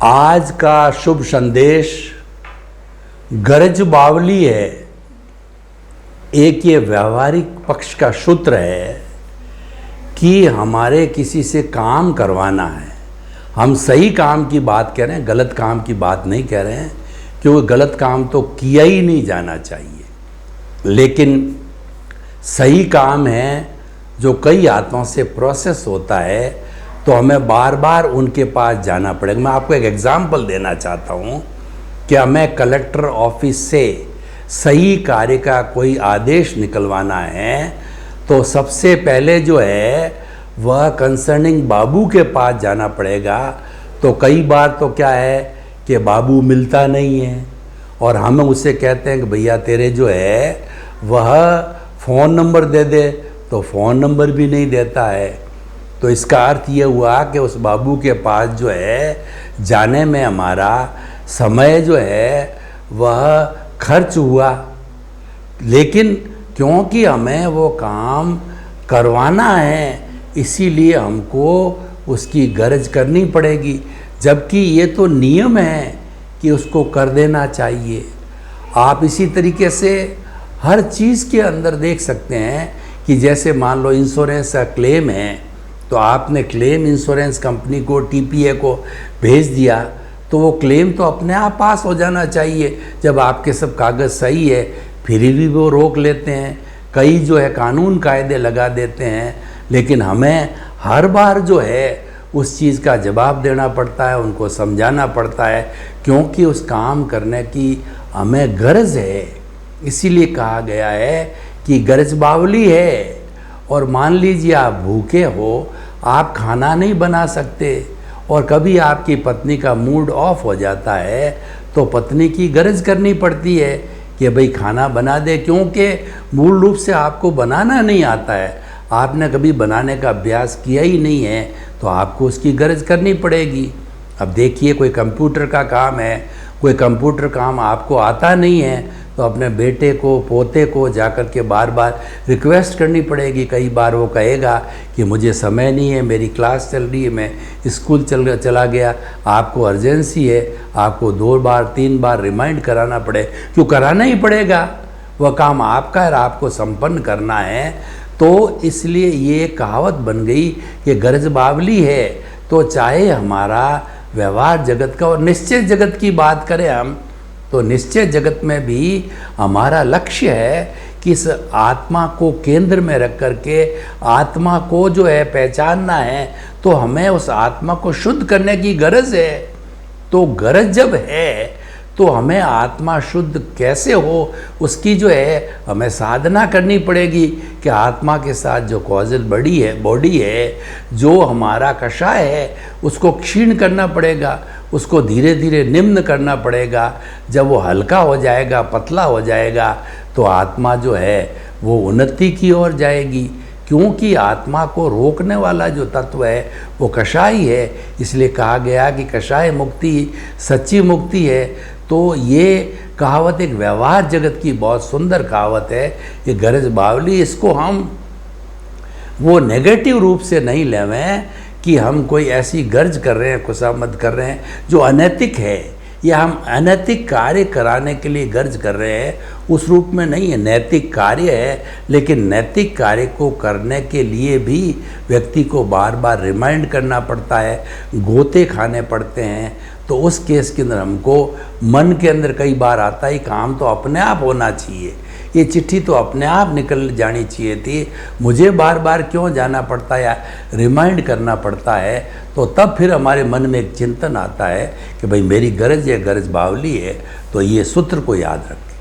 आज का शुभ संदेश गरज बावली है। एक ये व्यवहारिक पक्ष का सूत्र है कि हमारे किसी से काम करवाना है। हम सही काम की बात कह रहे हैं, गलत काम की बात नहीं कह रहे हैं, क्योंकि गलत काम तो किया ही नहीं जाना चाहिए। लेकिन सही काम है जो कई हाथों से प्रोसेस होता है, तो हमें बार बार उनके पास जाना पड़ेगा। मैं आपको एक एग्जाम्पल देना चाहता हूँ कि हमें कलेक्टर ऑफिस से सही कार्य का कोई आदेश निकलवाना है, तो सबसे पहले जो है वह कंसर्निंग बाबू के पास जाना पड़ेगा। तो कई बार तो क्या है कि बाबू मिलता नहीं है और हम उसे कहते हैं कि भैया तेरे जो है वह फ़ोन नंबर दे दे, तो फ़ोन नंबर भी नहीं देता है। तो इसका अर्थ ये हुआ कि उस बाबू के पास जो है जाने में हमारा समय जो है वह खर्च हुआ, लेकिन क्योंकि हमें वो काम करवाना है इसीलिए हमको उसकी गरज करनी पड़ेगी, जबकि ये तो नियम है कि उसको कर देना चाहिए। आप इसी तरीके से हर चीज़ के अंदर देख सकते हैं कि जैसे मान लो इंश्योरेंस का क्लेम है, तो आपने क्लेम इंश्योरेंस कंपनी को, टीपीए को भेज दिया, तो वो क्लेम तो अपने आप पास हो जाना चाहिए जब आपके सब कागज़ सही है। फिर भी वो रोक लेते हैं, कई जो है कानून कायदे लगा देते हैं, लेकिन हमें हर बार जो है उस चीज़ का जवाब देना पड़ता है, उनको समझाना पड़ता है, क्योंकि उस काम करने की हमें गरज है। इसीलिए कहा गया है कि गरज बावली है। और मान लीजिए आप भूखे हो, आप खाना नहीं बना सकते और कभी आपकी पत्नी का मूड ऑफ हो जाता है, तो पत्नी की गरज करनी पड़ती है कि भाई खाना बना दे, क्योंकि मूल रूप से आपको बनाना नहीं आता है, आपने कभी बनाने का अभ्यास किया ही नहीं है, तो आपको उसकी गरज करनी पड़ेगी। अब देखिए कोई कंप्यूटर का काम है, कोई कंप्यूटर काम आपको आता नहीं है, तो अपने बेटे को, पोते को जाकर के बार बार रिक्वेस्ट करनी पड़ेगी। कई बार वो कहेगा कि मुझे समय नहीं है, मेरी क्लास चल रही है, मैं स्कूल चला गया, आपको अर्जेंसी है, आपको 2 बार 3 बार रिमाइंड कराना पड़े, क्यों कराना ही पड़ेगा, वह काम आपका है, आपको संपन्न करना है। तो इसलिए ये कहावत बन गई कि गरज बावली है। तो चाहे हमारा व्यवहार जगत का और निश्चय जगत की बात करें हम, तो निश्चय जगत में भी हमारा लक्ष्य है कि इस आत्मा को केंद्र में रख करके आत्मा को जो है पहचानना है, तो हमें उस आत्मा को शुद्ध करने की गरज है। तो गरज जब है तो हमें आत्मा शुद्ध कैसे हो, उसकी जो है हमें साधना करनी पड़ेगी कि आत्मा के साथ जो कॉजल बॉडी है, जो हमारा कषाय है, उसको क्षीण करना पड़ेगा, उसको धीरे धीरे निम्न करना पड़ेगा। जब वो हल्का हो जाएगा, पतला हो जाएगा, तो आत्मा जो है वो उन्नति की ओर जाएगी, क्योंकि आत्मा को रोकने वाला जो तत्व है वो कषाय है। इसलिए कहा गया कि कषाय मुक्ति सच्ची मुक्ति है। तो ये कहावत एक व्यवहार जगत की बहुत सुंदर कहावत है, ये गरज बावली। इसको हम वो नेगेटिव रूप से नहीं लेवें कि हम कोई ऐसी गर्ज कर रहे हैं, खुशामद कर रहे हैं जो अनैतिक है, या हम अनैतिक कार्य कराने के लिए गर्ज कर रहे हैं, उस रूप में नहीं है। नैतिक कार्य है, लेकिन नैतिक कार्य को करने के लिए भी व्यक्ति को बार बार रिमाइंड करना पड़ता है, गोते खाने पड़ते हैं। तो उस केस के अंदर हमको मन के अंदर कई बार आता है काम तो अपने आप होना चाहिए, ये चिट्ठी तो अपने आप निकल जानी चाहिए थी, मुझे बार बार क्यों जाना पड़ता है या रिमाइंड करना पड़ता है। तो तब फिर हमारे मन में एक चिंतन आता है कि भाई मेरी गरज है, गरज बावली है। तो ये सूत्र को याद रखें।